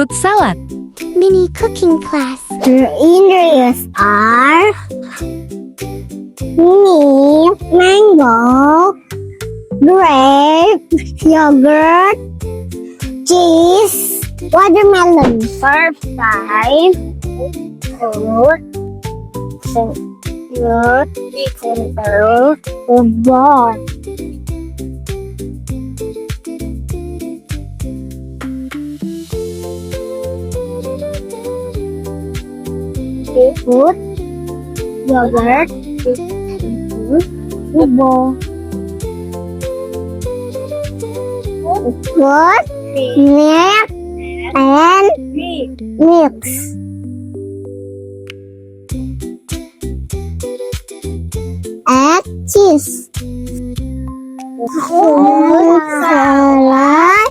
fruit salad. Mini cooking class. The ingredients are meat, mango, grape, yogurt, cheese, watermelon. Serve time. Fruit. Fruit. Fruit. Buah. Seafood, yogurt, buah, fruit, milk, and mix. Add cheese. Fruit salad.